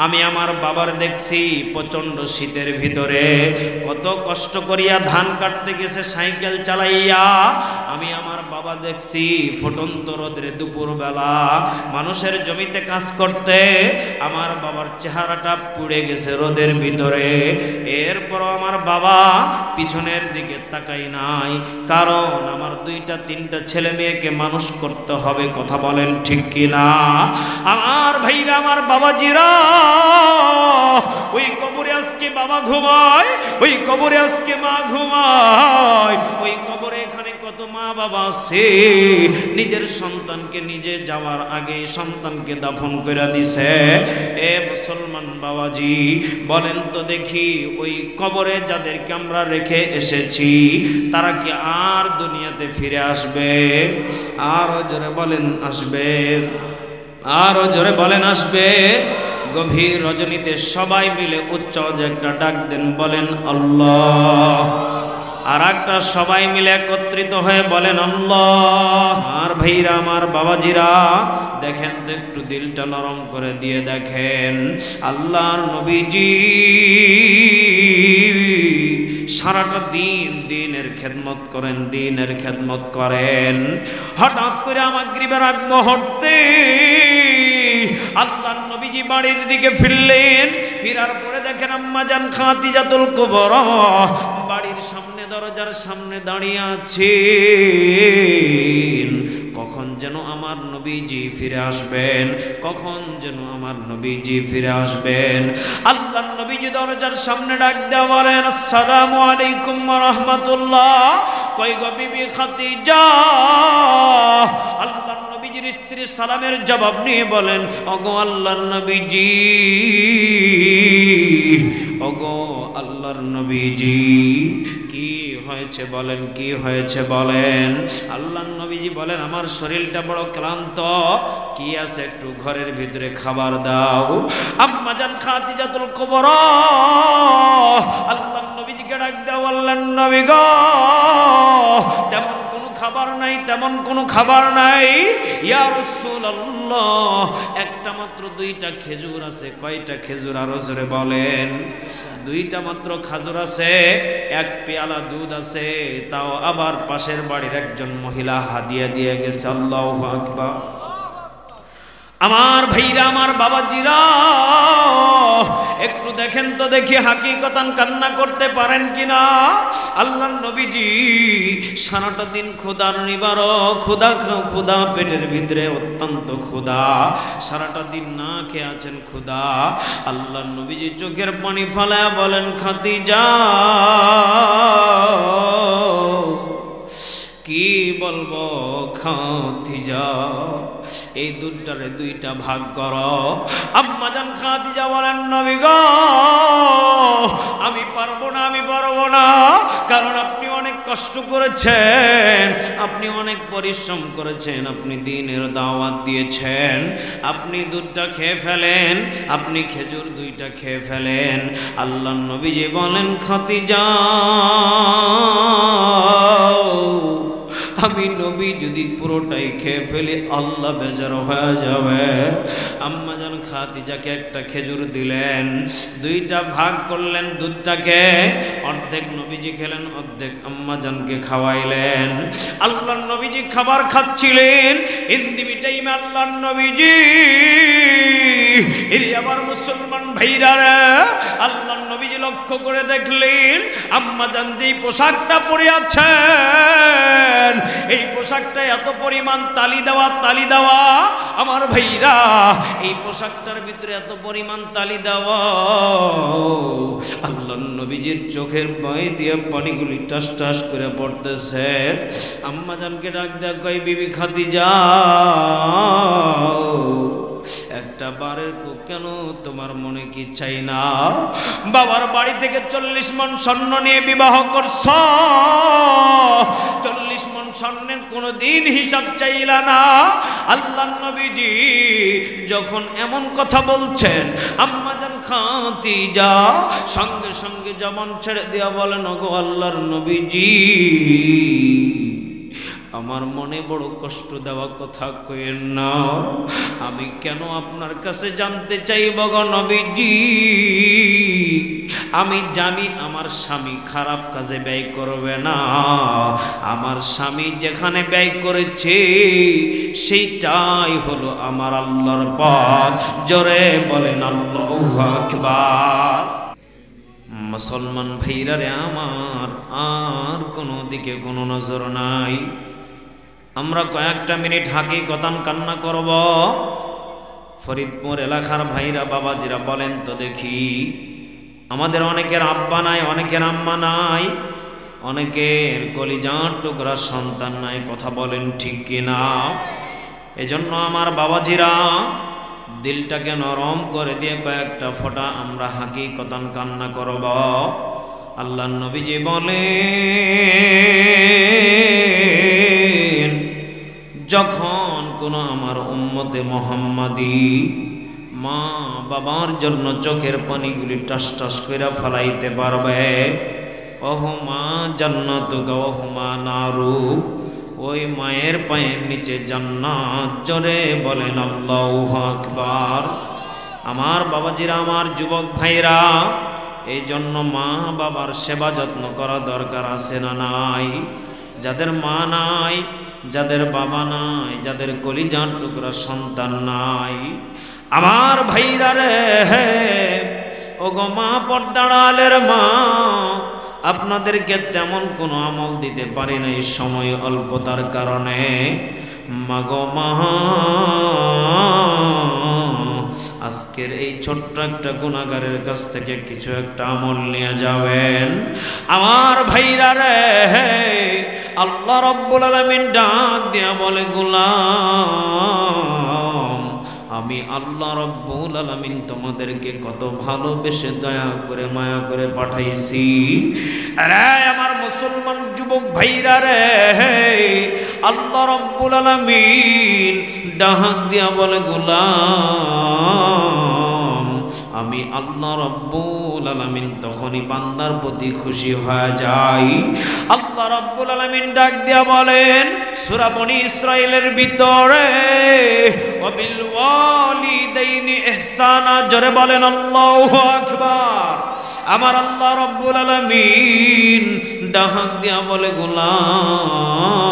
আমি আমার বাবার দেখছি প্রচন্ড শীতের ভিতরে কত কষ্ট করিয়া ধান কাটতে গেছে সাইকেল চালাইয়া। আমি আমার বাবা দেখছি ফুটন্ত রোদে দুপুরবেলা মানুষের জমিতে কাজ করতে আমার বাবার চেহারাটা পুড়ে গেছে রোদের ভিতরে। এরপরও আমার বাবা পিছনের দিকে তাকাই নাই, কারণ আমার 2-3টা ছেলে মেয়েকে মানুষ করতে হবে। কথা বলেন ঠিক কিনা? আমার ভাইরা, আমার বাবাজিরা, ওই কবরে আজকে বাবা ঘুমায়, ওই কবরে আজকে মা ঘুমায়। ওই কবরে এখানে কত মা বাবা আছে নিজের সন্তানকে নিজে যাওয়ার আগে সন্তানকে দাফন করে দিছে। এ মুসলমান বাবাজি, বলেন তো দেখি, ওই কবরে যাদেরকে আমরা রেখে এসেছি তারা কি আর দুনিয়াতে ফিরে আসবে? আরো জোরে বলেন আসবে, আরো জোরে বলেন আসবে। গভীর রজনীতে সবাই মিলে উচ্চ একটা ডাক দেন, বলেন আল্লাহ। আর একটা সবাই মিলে একত্রিত হয়ে বলেন আল্লাহ। আর ভাইরা, আমার বাবাজিরা, দেখেন তো একটু দিলটা নরম করে দিয়ে দেখেন, আল্লাহর নবীজি সারাটা দিন দিনের খেদমত করেন, দিনের খেদমত করেন। হঠাৎ করে মাগরিবের আগ মুহূর্তে আল্লাহর নবীজি বাড়ির দিকে ফিরলেন। ফিরার পরে দেখেন আম্মা জান খাদিজাতুল কুবরা বাড়ির সামনে, দরজার সামনে দাঁড়িয়ে আছেন। কখন যেন আমার নবীজি ফিরে আসবেন, কখন যেন আমার নবীজি ফিরে আসবেন। আল্লাহর নবীজি দরজার সামনে ডাক দেওয়া বলেন, আসসালামু আলাইকুম ওয়া রাহমাতুল্লাহ। কই গো বিবি খাদিজা? আল্লাহর নবীজির স্ত্রী সালামের জবাব নিয়ে বলেন, ওগো আল্লাহর নবীজি, ওগো আল্লাহর নবীজি, কি হয়েছে বলেন, কি হয়েছে বলেন। আল্লাহর নবীজি বলেন, আমার শরীরটা বড় ক্লান্ত, কি আছে একটু ঘরের ভিতরে খাবার দাও। আম্মা জান খাদিজাতুল কুবরা আল্লাহর নবীজিকে ডাক দাও, আল্লাহর নবী গো, তেমন কোনো খাবার নাই, তেমন কোনো খাবার নাই। ইয়া রাসূলুল্লাহ, একটা মাত্র 2টা খেজুর আছে। কয়টা খেজুর? আরো জোরে বলেন। 2টা মাত্র খেজুর আছে, 1 পেয়ালা দুধ আছে, তাও আবার পাশের বাড়ির একজন মহিলা হাদিয়া দিয়ে গেছে। আল্লাহু আকবার। আমার ভাইরা, আমার বাবাজিরা, একটু দেখেন তো দেখি হাকিকতান কান্না করতে পারেন কিনা। আল্লাহর নবীজি সারাটা দিন ক্ষুধার নিবারক, ক্ষুধা পেটের ভিতরে অত্যন্ত ক্ষুধা, সারাটা দিন না খেয়ে আছেন ক্ষুধা। আল্লাহর নবীজি চোখের পানি ফেলায়া বলেন, খাদিজা, কি বলবো খাদিজা, এই দুধটারে 2টা ভাগ করো। আম্মা জান খাদিজা বলেন, নবী গো, আমি পারবো না, আমি পারবো না, কারণ আপনি অনেক কষ্ট করেছেন, আপনি অনেক পরিশ্রম করেছেন, আপনি দ্বীনের দাওয়াত দিয়েছেন, আপনি দুধটা খেয়ে ফেলেন, আপনি খেজুর 2টা খেয়ে ফেলেন। আল্লাহর নবীজি বলেন, খাদিজা, আমি নবী যদি পুরোটাই খেয়ে ফেলি আল্লাহ বেজার হয়ে যাবে। আম্মা জান খাদিজাকে একটা খেজুর দিলেন, 2টা ভাগ করলেন দুধটাকে, অর্ধেক নবীজি খেলেন, অর্ধেক আম্মা জানকে খাওয়াইলেন। আল্লাহর নবীজি খাবার খাচ্ছিলেন, ইন্দিমি টাইমে আল্লাহর নবীজি, এর আবার মুসলমান ভাইরা, আল্লাহর নবীজি লক্ষ্য করে দেখলেন আম্মা জান যেই পোশাকটা পরে আছেন, এই পোশাকটা এত পরিমাণ তালি দেওয়া, আমার ভাইরা, এই পোশাকটার ভিতরে এত পরিমাণ তালি দেওয়া, আল্লাহর নবীজির চোখের বাঁই দিয়ে পানিগুলি টাস টাস করে পড়তেছে। আম্মা জানকে ডাক দেয়া কই, বিবি খাদিজা, একটা বারের কেন তোমার মনে কি চাই না? বাবার বাড়ি থেকে 40 মণ স্বর্ণ নিয়ে বিবাহ করছ, 40 মণ স্বর্ণের কোনদিন হিসাব চাইলা না। আল্লাহর নবীজি যখন এমন কথা বলছেন, আম্মা জান খাদিজা সঙ্গে সঙ্গে জবান ছেড়ে দিয়া বলেন, ওগো আল্লাহর নবীজি, আমার মনে বড় কষ্ট দেওয়া কথা কইেন না। আমি কেন আপনার কাছে জানতে চাইব গো নবীজি? আমি জানি আমার স্বামী খারাপ কাজে ব্যয় করবে না। আমার স্বামী যেখানে ব্যয় করেছে সেইটাই হলো আমার আল্লাহর পথ। জোরে বলেন আল্লাহু আকবার। মুসলমান ভাইরা রে আমার, আর কোনো দিকে কোনো নজর নাই। আমরা কয়েকটা মিনিট হাকিকতান কান্না করব। ফরিদপুর এলাকার ভাইরা বাবাজিরা বলেন তো দেখি, আমাদের অনেকের আব্বা নাই, অনেকের আম্মা নাই, অনেকের কলিজার টুকরা সন্তান নাই। কথা বলেন ঠিক কিনা? এজন্য আমার বাবাজিরা দিলটাকে নরম করে দিয়ে কয়েকটা ফোঁটা আমরা হাকিকতান কান্না করব। আল্লাহর নবীজি বলেন, যখন কোনো আমার উম্মতে মুহাম্মাদি মা বাবার জন্য চোখের পানিগুলি টাস টাস করে ফেলাইতে পারবে, ওহুমা জান্নাতুকা ওহুমা নারুক, ওই মায়ের পায়ের নিচে জান্নাত। জোরে বলেন আল্লাহু আকবার। আমার বাবাজিরা, আমার যুবক ভাইরা, এই জন্য মা বাবার সেবা যত্ন করা দরকার আছে না নাই? যাদের মা নাই, যাদের বাবা নাই, যাদের কলিজার টুকরা সন্তান নাই, আমার ভাইরা রে, ও গো মা, পর্দার আড়ালের মা, আপনাদেরকে তেমন কোনো আমল দিতে পারি নাই সময় অল্পতার কারণে। মাগো মা, আজকের এই ছোট্ট একটা গুনাহগারের কাছ থেকে কিছু একটা আমল নিয়ে যাবেন। আমার ভাইরা রে, আল্লাহ রাব্বুল আলামিন ডাক দিয়া বলে, গোলাম, আমি আল্লাহ রাব্বুল আলামিন তোমাদেরকে কত ভালোবেসে দয়া করে মায়া করে পাঠাইছি। আরে আমার মুসলমান যুবক ভাইরা রে, আল্লাহ রাব্বুল আলামিন ডাক দিয়া বলে, গোলাম, আমি আল্লাহ রাব্বুল আলামিন তখনই বান্দার প্রতি খুশি হয়ে যাই। আল্লাহ রাব্বুল আলামিন ডাক দিয়া বলেন সূরা বনী ইসরাঈলের ভিতরে, ওয়াবিল ওয়ালিদাইনি ইহসানা। জোরে বলেন আল্লাহু আকবার। আমার আল্লাহ রাব্বুল আলামিন ডাক দিয়া বলে, গোলাম,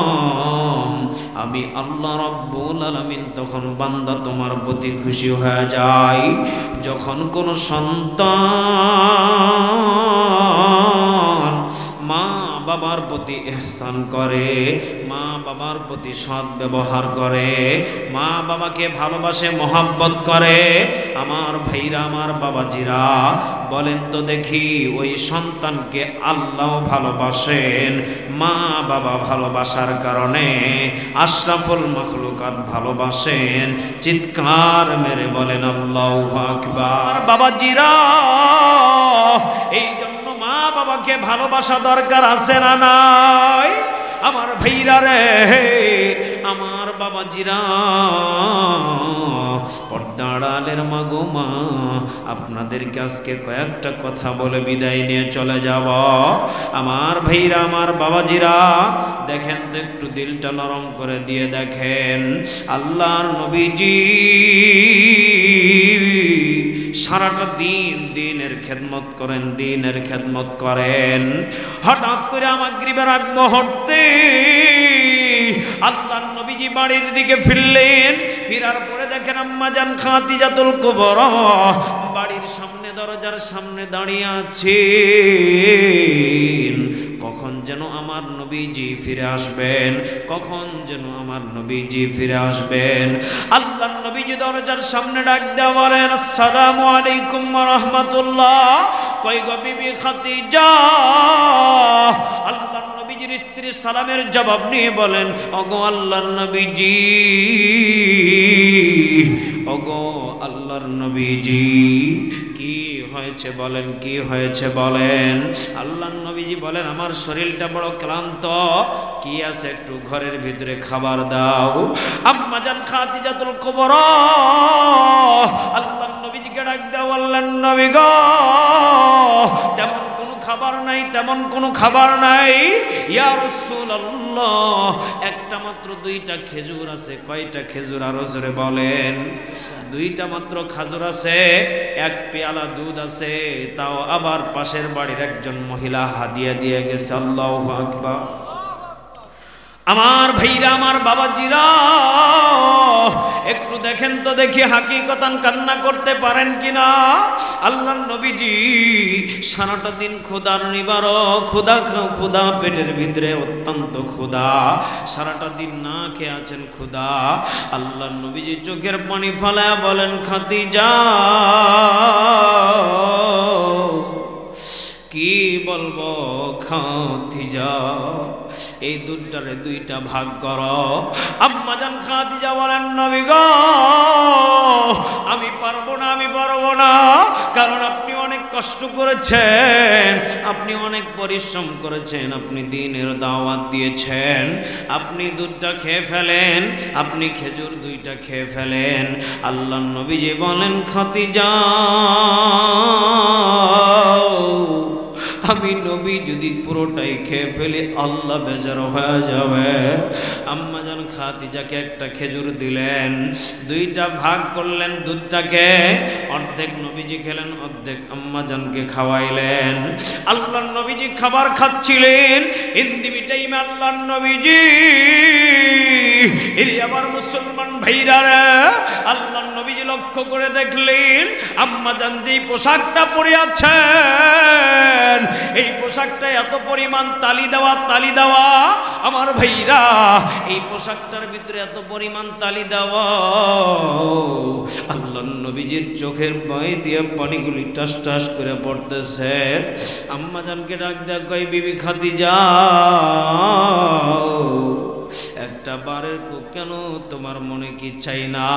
আমি আল্লাহ রাব্বুল আলামিন তখন বান্দা তোমার প্রতি খুশি হয়ে যায় যখন কোন সন্তান মা বাবার প্রতি ইহসান করে, মা বাবার প্রতি সৎ ব্যবহার করে, মা বাবাকে ভালোবাসে, মহব্বত করে। আমার ভাইরা, আমার বাবাজিরা, বলেন তো দেখি, ওই সন্তানকে আল্লাহ ভালোবাসেন। মা বাবা ভালোবাসার কারণে আশরাফুল মাখলুকাত ভালোবাসেন। চিৎকার মেরে বলেন আল্লাহু আকবার। বাবাজিরা, এই জন্য মা বাবাকে ভালোবাসা দরকার আছে না নাই? আমার ভাইরা রে, আমার বাবাজিরা, পর্দার আড়ালের মা গো মা, আপনাদেরকে আজকে কয়েকটা কথা বলে বিদায় নিয়ে চলে যাব। আমার ভাইরা, আমার বাবাজিরা, দেখেন তো একটু দিলটা নরম করে দিয়ে দেখেন, আল্লাহর নবীজি সারাটা দিন দিনের খেদমত করেন, দিনের খেদমত করেন। হঠাৎ করে মাগরিবের আগ মুহূর্তে আল্লাহর নবীজি বাড়ির দিকে ফিরলেন। ফিরার পরে দেখেন আম্মা জান খাদিজাতুল কুবরা বাড়ির সামনে, দরজার সামনে দাঁড়িয়ে আছেন। কখন যেন আমার নবীজি ফিরে আসবেন, কখন যেন আমার নবীজি ফিরে আসবেন। আল্লাহর নবীজি দরজার সামনে ডাক দেয়া বলেন, আসসালামু আলাইকুম ওয়া রাহমাতুল্লাহ। কই গো বিবি খাদিজা? আল্লাহর নবীজির স্ত্রী সালামের জবাব নিয়ে বলেন, ওগো আল্লাহর নবীজি, ওগো আল্লাহর নবীজি, কি হয়েছে বলেন, কি হয়েছে বলেন। আল্লাহর নবীজি বলেন, আমার শরীরটা বড় ক্লান্ত, কি আছে একটু ঘরের ভিতরে খাবার দাও। আম্মা জান খাদিজাতুল কুবরা আল্লাহর নবীজিকে ডাক দাও, আল্লাহর নবী গো, তেমন কোনো খাবার খাবার নাই, তেমন কোনো খাবার নাই। ইয়া রাসূলুল্লাহ, একটা মাত্র দুইটা খেজুর আছে। কয়টা খেজুর আরো জোরে বলেন? দুইটা মাত্র খাজুর আছে, এক পেয়ালা দুধ আছে, তাও আবার পাশের বাড়ির একজন মহিলা হাদিয়া দিয়ে গেছে। আল্লাহু আকবার। আমার ভাইরা, আমার বাবাজিরা, একটু দেখেন তো দেখি হাকিকতান কান্না করতে পারেন কিনা। আল্লাহর নবীজি সারাটা দিন ক্ষুধার নিবারক, ক্ষুধা পেটের ভিতরে অত্যন্ত ক্ষুধা, সারাটা দিন না খেয়ে আছেন ক্ষুধা। আল্লাহর নবীজি চোখের পানি ফেলায়া বলেন, খাদিজা কি বলবো খাদিজা, এই দুধটারে দুইটা ভাগ করো। আম্মাজান খাদিজা বলেন, নবী গো আমি পারবো না, কারণ আপনি অনেক কষ্ট করেছেন, আপনি অনেক পরিশ্রম করেছেন, আপনি দ্বীনের দাওয়াত দিয়েছেন, আপনি দুধটা খেয়ে ফেলেন, আপনি খেজুর দুইটা খেয়ে ফেলেন। আল্লাহর নবীজি বলেন, খাদিজা আমি নবী যদি পুরোটাই খেয়ে ফেলি আল্লাহ বেজার হয়ে যাবে। আম্মাজান খাদিজাকে একটা খেজুর দিলেন, দুইটা ভাগ করলেন দুধটাকে, অর্ধেক নবীজি খেলেন, অর্ধেক আম্মাজানকে খাওয়াইলেন। আল্লাহর নবীজি খাবার খাচ্ছিলেন, ইন্দিমি টাইমে আল্লাহর নবীজি, এর আবার মুসলমান ভাইরা, আল্লাহর নবীজি লক্ষ্য করে দেখলেন আম্মাজান যেই পোশাকটা পরে আছেন, এই পোশাকটা এত পরিমাণ তালি দেওয়া আমার ভাইরা, এই পোশাকটার ভিতরে এত পরিমাণ তালি দেওয়া, আল্লাহর নবীজির চোখের পানি দিয়ে পানিগুলি টাস টাস করে পড়তেছে। আম্মাজানকে ডাক দেয়া কয়, বিবি খাদিজা একটা বারের কেন তোমার মনে কি চাই না?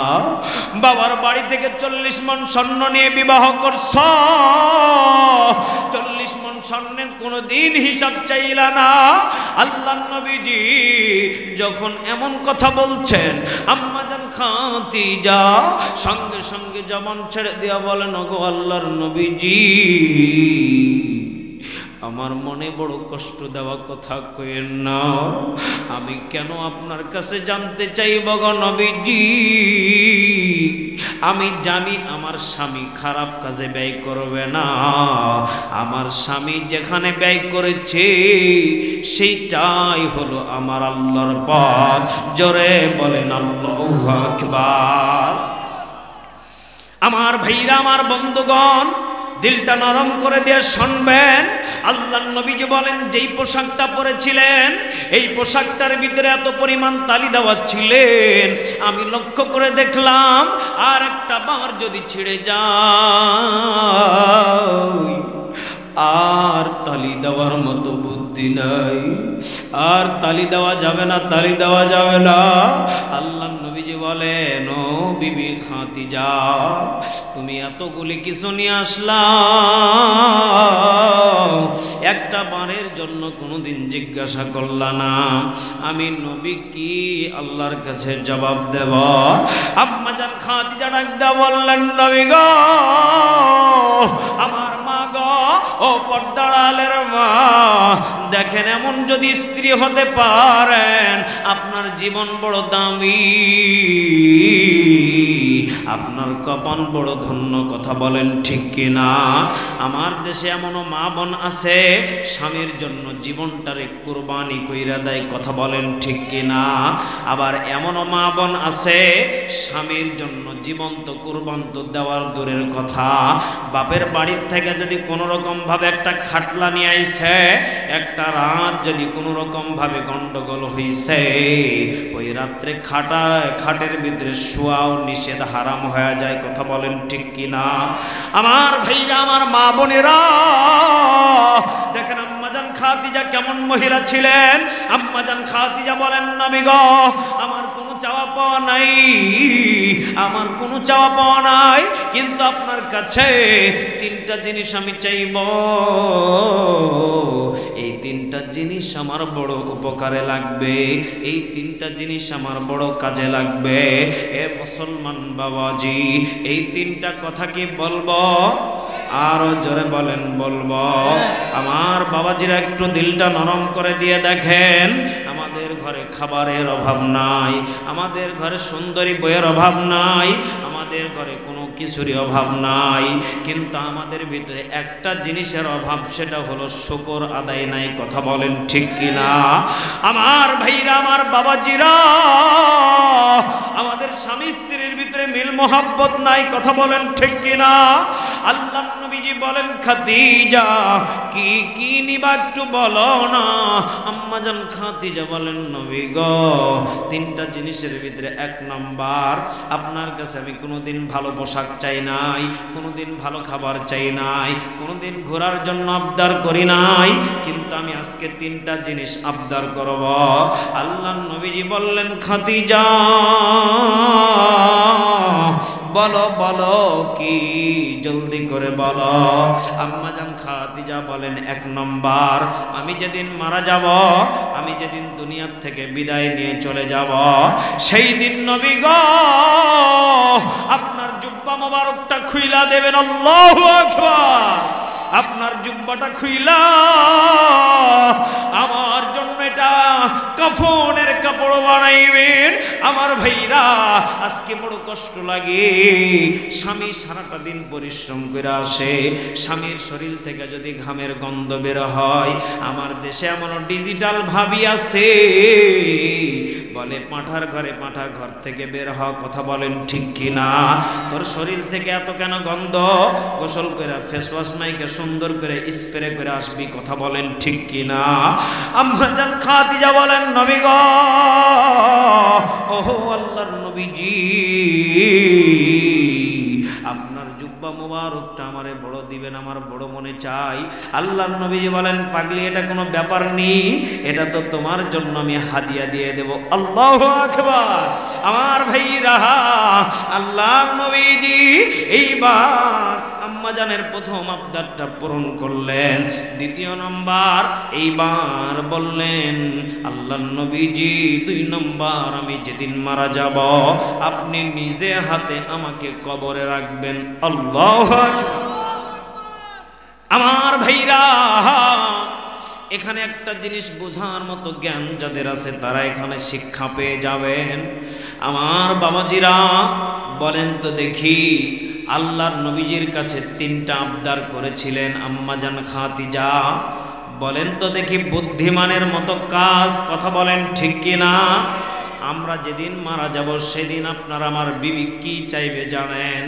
বাবার বাড়ি থেকে 40 মণ স্বর্ণ নিয়ে বিবাহ করছ, 40 মণ স্বর্ণের কোনদিন হিসাব চাইলা না। আল্লাহর নবীজি যখন এমন কথা বলছেন, আম্মাজান খাদিজা সঙ্গে সঙ্গে জবান ছেড়ে দিয়া বলেন, ওগো আল্লাহর নবীজি আমার মনে বড় কষ্ট দেওয়া কথা কইেন না, আমি কেন আপনার কাছে জানতে চাইব গো নবীজি। আমি জানি আমার স্বামী খারাপ কাজে ব্যয় করবে না, আমার স্বামী যেখানে ব্যয় করেছে সেইটাই হলো আমার আল্লাহর পথ। জোরে বলেন আল্লাহু আকবার। আমার ভাইরা, আমার বন্ধুগণ, দিলটা নরম করে দিয়ে শুনবেন। আল্লাহর নবীজি বলেন, যেই পোশাকটা পরেছিলেন এই পোশাকটার ভিতরে এত পরিমাণ তালি দেওয়া ছিলেন, আমি লক্ষ্য করে দেখলাম আর একটা বার যদি ছিঁড়ে যায় আর তালি দেওয়ার মতো বুদ্ধি নাই, আর তালি দেওয়া যাবে না, তালি দেওয়া যাবে না। আল্লাহর নবীজি বলেন, ও বিবি খাদিজা তুমি এতগুলি কিছু নিয়ে আসলা, একটা বারের জন্য কোনোদিন জিজ্ঞাসা করলা না আমি নবী কি আল্লাহর কাছে জবাব দেব? আম্মাজান খাদিজা ডাক দেয়া বললেন, নবী গো আমার মা গো, ও পর্দার আলের মা, দেখেন এমন যদি স্ত্রী হতে পারেন আপনার জীবন বড় দামি, আপনার কপাল বড় ধন্য। কথা বলেন ঠিক কিনা? আমার দেশে এমনও মা বোন আছে স্বামীর জন্য জীবনটারে কুরবানি কইরা দেয়। কথা বলেন ঠিক কিনা? আবার এমনও মা বোন আছে স্বামীর জন্য জীবন তো কুরবান তো দেওয়ার দূরের কথা, বাপের বাড়ির থেকে যদি কোনো রকম ভাবে একটা খাটলা নিয়ে আইছে, একটা রাত যদি কোনো রকম ভাবে গন্ডগোল হইছে, ওই রাত্রে খাটের ভিতরে শোয়াও নিষেধ, হারাম হয়ে যায়। কথা বলেন ঠিক কিনা? আমার ভাইরা, আমার মা বোনেরা, দেখেন আম্মাজান খাদিজা কেমন মহিলা ছিলেন। আম্মাজান খাদিজা বলেন, নবী গো আমার কোনো চাওয়া পাওয়া নাই, আমার কোনো চাওয়া পাওয়া নাই, কিন্তু আপনার কাছে তিনটা জিনিস আমি চাইব, এই তিনটা জিনিস আমার বড় উপকারে লাগবে, এই তিনটা জিনিস আমার বড় কাজে লাগবে। এ মুসলমান বাবাজি, এই তিনটা কথা কি বলবো? আরো জোরে বলেন বলবো। আমার বাবাজিরা একটু দিলটা নরম করে দিয়ে দেখেন, আমাদের ঘরে খাবারের অভাব নাই, আমাদের ঘরে সুন্দরী বইয়ের অভাব নাই, আমাদের ঘরে কোনো কিছুরই অভাব নাই, কিন্তু আমাদের ভিতরে একটা জিনিসের অভাব, সেটা হলো শুকর আদায় নাই। কথা বলেন ঠিক কিনা? আমার ভাইরা, আমার বাবাজিরা, আমাদের স্বামী স্ত্রীর ভিতরে মিল মোহাব্বত নাই। কথা বলেন ঠিক কিনা? আল্লাহ নবীজি বলেন, খাদিজা কি কি নিবা একটু বলো না। আম্মা জান খাদিজা বলেন, নবী গো, তিনটা জিনিসের ভিতরে এক নাম্বার, আপনার কাছে আমি কোনোদিন ভালো পোশাক চাই নাই, কোনোদিন ভালো খাবার চাই নাই, কোনোদিন ঘোরার জন্য আবদার করি নাই, কিন্তু আমি আজকে তিনটা জিনিস আবদার করব। আল্লাহ নবীজি বললেন, খাদিজা বলো বলো কি, জলদি করে বলো। আম্মা জান খাদিজা বলেন, এক নম্বর, আমি যেদিন মারা যাব, আমি যেদিন দুনিয়ার থেকে বিদায় নিয়ে চলে যাব, সেই দিন নবী গো আপনার জুব্বা মোবারকটা খুইলা দেবেন। আল্লাহু আকবার। আপনার জুব্বাটা খুইলা আমার জন্য এটা কাফনের কাপড় বানাইবেন। আমার ভাইরা, আজকে বড় কষ্ট লাগে, স্বামী সারাটা দিন পরিশ্রম করে আসে, স্বামীর শরীর থেকে যদি ঘামের গন্ধ বের হয়, আমার দেশে এমন ডিজিটাল ভাবি আছে, বলে পাঁঠার ঘরে পাঁঠা ঘর থেকে বের হওয়া। কথা বলেন ঠিক কিনা? তোর শরীর থেকে এত কেন গন্ধ? গোসল করে ফেস ওয়াশ মাইকে সুন্দর করে স্প্রে করে আসবি। কথা বলেন ঠিক কিনা? আম্মা জান খাদিজা বলেন, নবী গো, ওহো আল্লাহর নবীজি, আপনার জুব্বা মুবারকটা আমারে বড় দিবেন, আমার বড় মনে চাই। আল্লাহর নবীজি বলেন, পাগলি, এটা কোনো ব্যাপার নেই, এটা তো তোমার জন্য আমি হাদিয়া দিয়ে দেব। আল্লাহু আকবার। আমার ভাইরা, আল্লাহর নবীজি এইবার আম্মা জানের প্রথম আবদারটা পূরণ করলেন। দ্বিতীয় নম্বর, এইবার বললেন আল্লাহর নবীজি, 2 নম্বর, আমি যেদিন মারা যাব, আপনি নিজে হাতে আমাকে কবরে রাখবেন। আল্লাহু আকবার। আমার ভাইরা, এখানে একটা জিনিস বোঝার মতো জ্ঞান যাদের আছে, তারা এখানে শিক্ষা পেয়ে যাবেন। আমার বাবাজিরা, বলেন তো দেখি, আল্লাহর নবীজির কাছে 3টা আবদার করেছিলেন আম্মা জান খাদিজা। বলেন তো দেখি, বুদ্ধিমানের মতো কাজ। কথা বলেন ঠিক কিনা? আমরা যেদিন মারা যাব, সেদিন আপনার আমার বিবি কি চাইবে জানেন?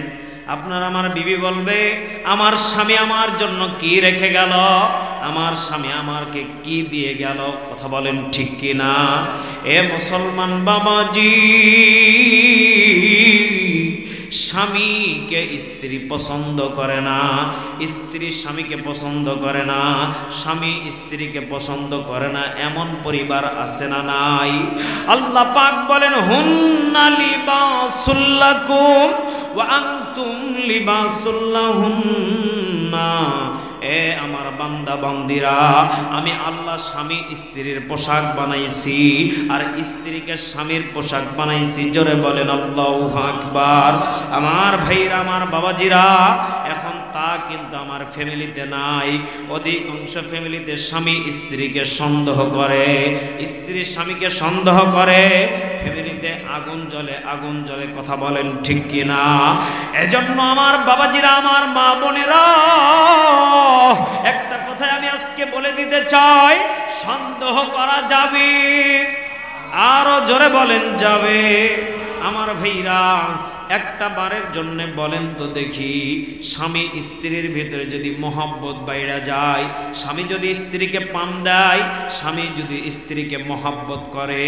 আপনার আমার বিবি বলবে, আমার স্বামী আমার জন্য কি রেখে গেল, আমার স্বামী আমাকে কি দিয়ে গেল। কথা বলেন ঠিক কিনা? এ মুসলমান বাবাজি, স্বামীকে স্ত্রী পছন্দ করে না, স্ত্রী স্বামীকে পছন্দ করে না, স্বামী স্ত্রীকে পছন্দ করে না, এমন পরিবার আছে না নাই? আল্লাহ পাক বলেন, হুন্না লিবাসুল লাকুম ওয়া আনতুম লিবাসুল লাহুন্না। এ আমার বান্দা বান্দিরা, আমি আল্লাহ স্বামী স্ত্রীর পোশাক বানাইছি, আর স্ত্রীকে স্বামীর পোশাক বানাইছি। জোরে বলেন আল্লাহু আকবার। আমার ভাইরা, আমার বাবাজিরা, এখন তা কিন্তু আমার ফ্যামিলিতে নাই। অধিকাংশ ফ্যামিলিতে স্বামী স্ত্রীকে সন্দেহ করে, স্ত্রী স্বামীকে সন্দেহ করে, ফ্যামিলিতে আগুন জ্বলে, আগুন জ্বলে। কথা বলেন ঠিক কিনা? এজন্য আমার বাবাজিরা, আমার মা বোনেরা, একটা কথাই আমি আজকে বলে দিতে চাই, সন্দেহ করা যাবে, আরো জোরে বলেন যাবে। আমার ভাইরা, একটা বারের জন্য বলেন তো দেখি, স্বামী স্ত্রীর ভিতরে যদি মহব্বত বাইরা যায়, স্বামী যদি স্ত্রীকে পাম দেয়, স্বামী যদি স্ত্রীকে মহব্বত করে,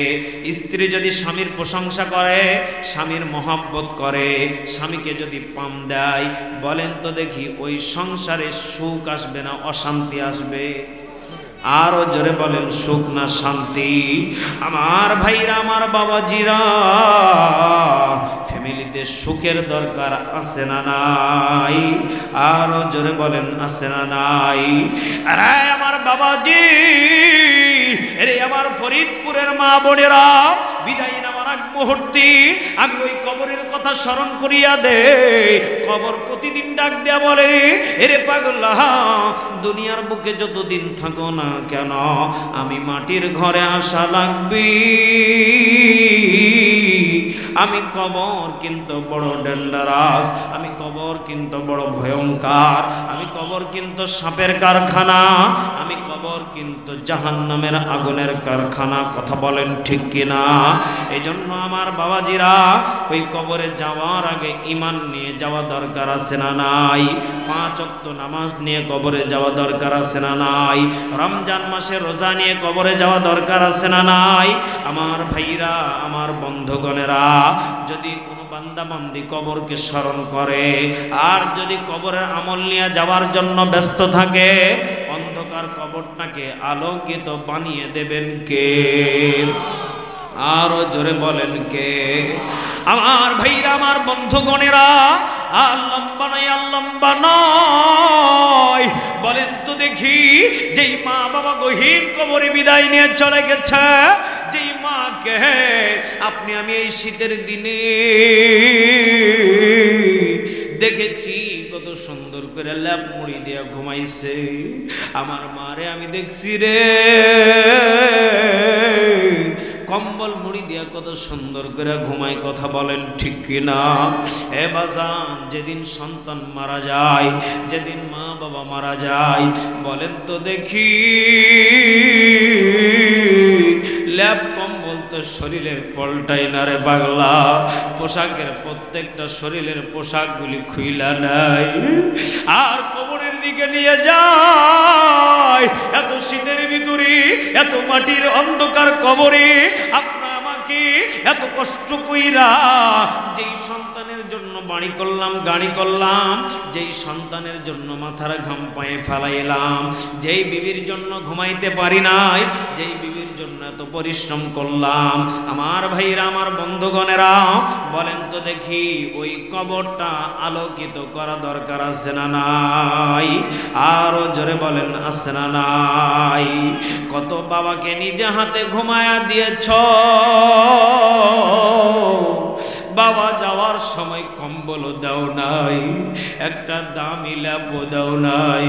স্ত্রী যদি স্বামীর প্রশংসা করে, স্বামীর মহব্বত করে, স্বামীকে যদি পাম দেয়, বলেন তো দেখি, ওই সংসারে সুখ আসবে না অশান্তি আসবে? আরো জোরে বলেন, সুখ না শান্তি? আমার ভাইরা, আমার বাবাজিরা, ফ্যামিলিতে সুখের দরকার আছে না নাই? আরো জোরে বলেন, আছে না নাই? আরে আমার বাবাজি, আরে আমার ফরিদপুরের মা বোনেরা, বিদায় নেওয়ার আগ মুহূর্তে আমি ওই কবরের কথা কথা স্মরণ করিয়া দে। কবর প্রতিদিন ডাক দেয়া বলে, এরে পাগলা, দুনিয়ার বুকে যতদিন থাকো না কেন আমি মাটির ঘরে আসা লাগবে। আমি কবর কিন্তু বড় ডেঞ্জারাস, আমি কবর কিন্তু বড় ভয়ঙ্কর, আমি কবর কিন্তু সাপের কারখানা, আমি কবর কিন্তু জাহান্নামের আগুনের কারখানা। কথা বলেন ঠিক কিনা? এই জন্য আমার বাবাজিরা, ওই কবরে যাওয়ার আগে ঈমান নিয়ে যাওয়া দরকার আছে না নাই? 5 ওয়াক্ত নামাজ নিয়ে কবরে যাওয়া দরকার আছে না নাই? রমজান মাসে রোজা নিয়ে কবরে যাওয়া দরকার আছে না নাই? আমার ভাইরা, আমার বন্ধুগণেরা, যদি কোনো বান্দা বান্দি কবরকে স্মরণ করে আর যদি কবরের আমল নিয়ে যাওয়ার জন্য ব্যস্ত থাকে, অন্ধকার কবরটাকে আলোকিত বানিয়ে দেবেন কে? আরো জোরে বলেন কে? আমার ভাইরা, আমার বন্ধুগণেরা, আল্লাম্বা নয়, বলেন তো দেখি, যেই মা বাবা গহীন কবরে বিদায় নিয়ে চলে গেছে, যেই মাকে আপনি আমি এই শীতের দিনে দেখেছি কত সুন্দর করে ল্যাপ মুড়ি দিয়ে ঘুমাইছে, আমার মারে আমি দেখছি রে কম্বল মুড়ি দিয়া কত সুন্দর করে ঘুমায়। কথা বলেন ঠিক কিনা? এ বাজান, যেদিন সন্তান মারা যায়, যেদিন মা বাবা মারা যায়, বলেন তো দেখি, ল্যাপ কম্বল তো শরীরের পল্টাই না রে পাগলা, পোশাকের প্রত্যেকটা শরীরের পোশাকগুলি খুইলা নাই, আর কবরের দিকে নিয়ে যায়। এত শীতের ভিতরে, এত মাটির অন্ধকার কবরে আপনা আমাকে এত কষ্ট কইরা যেই সন্তানের জন্য বাড়ি করলাম, গাড়ি করলাম, যেই সন্তানের জন্য মাথার ঘাম পায়ে ফেলাইলাম, যেই বিবির জন্য ঘুমাইতে পারি নাই, যেই বিবির জন্য এত পরিশ্রম করলাম, আমার ভাইরা, আমার বন্ধুগণেরা, বলেন তো দেখি, ওই কবরটা আলোকিত করা দরকার আছে না নাই? আরো জোরে বলেন আছে না নাই? কত বাবাকে নিজে হাতে ঘুমায়া দিয়েছ, বাবা যাওয়ার সময় কম্বলও দাও নাই, একটা দামি ল্যাপও দাও নাই।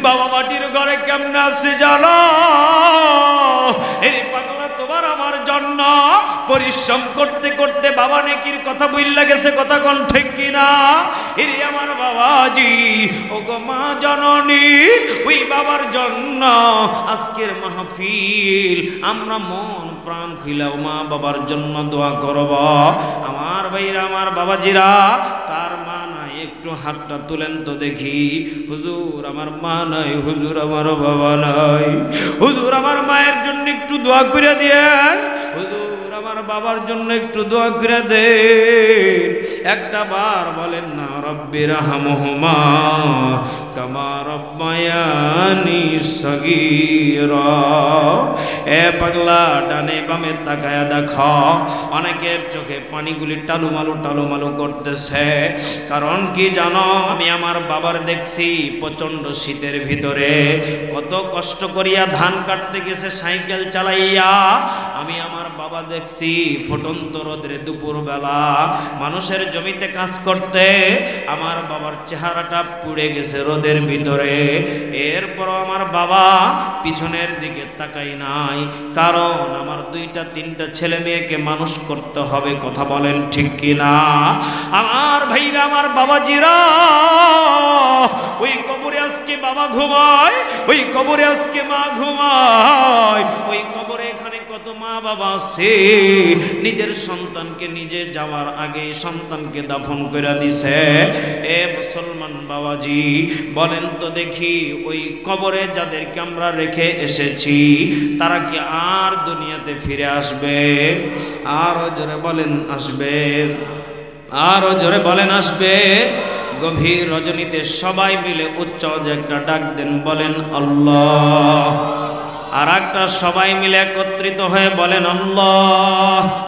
বাবা মাটির ঘরে কেমনে আছে জানো? এই পাগলা, তোমার আমার জন্য পরিশ্রম করতে করতে বাবা নেকির কথা বইলা গেছে। কথা কোন ঠিক কিনা? এরে আমার বাবাজি, ও গো মা জননী, ওই বাবার জন্য আজকের মাহফিল, আমরা মন প্রাণ খুইলাও মা বাবার জন্য দোয়া করব। আমার ভাইরা, আমার বাবাজিরা, কার মা নাই একটু হাতটা তুলেন তো দেখি। হুজুর আমার মা নাই, হুজুর আমার বাবা নাই, হুজুর আমার মায়ের জন্য একটু দোয়া করে দিয়েন, হুজুর আমার বাবার জন্য একটু দোয়া করে দেন। একটা বার বলেন না, রব্বির হামহুমা কামা রব্বায়ানি সগীরা। এ পাগলা, ডানে বামে তাকায়া দেখো, অনেকের চোখে পানিগুলি টালুমালু টালুমালু করতেছে। কারণ কি জানো? আমি আমার বাবার দেখছি প্রচন্ড শীতের ভিতরে কত কষ্ট করিয়া ধান কাটতে গেছে সাইকেল চালাইয়া। আমি আমার বাবা দেখছি ফুটন্ত রোদে দুপুরবেলা মানুষের জমিতে কাজ করতে, আমার বাবার চেহারাটা পুড়ে গেছে রোদের ভিতরে। এরপর আমার বাবা পিছনের দিকে তাকাই নাই, কারণ আমার 2টা 3টা ছেলে মেয়েকে মানুষ করতে হবে। কথা বলেন ঠিক কিনা? আমার ভাইরা, আমার বাবাজিরা, ওই কবরে আজকে বাবা ঘুমায়, ওই কবরে আজকে মা ঘুমায়, ওই কবরে এখানে কত মা বাবা আছে নিজের সন্তানকে নিজে যাওয়ার আগে সন্তানকে দাফন করে দিছে। এ মুসলমান বাবাজি, বলেন তো দেখি, ওই কবরে যাদেরকে আমরা রেখে এসেছি তারা কি আর দুনিয়াতে ফিরে আসবে? আরো জোরে বলেন আসবে, আরো জোরে বলেন আসবে। গভীর রজনীতে সবাই মিলে উচ্চ একটা ডাক দেন, বলেন আল্লাহ। আর একটা সবাই মিলে একত্রিত হয়ে বলেন আল্লাহ।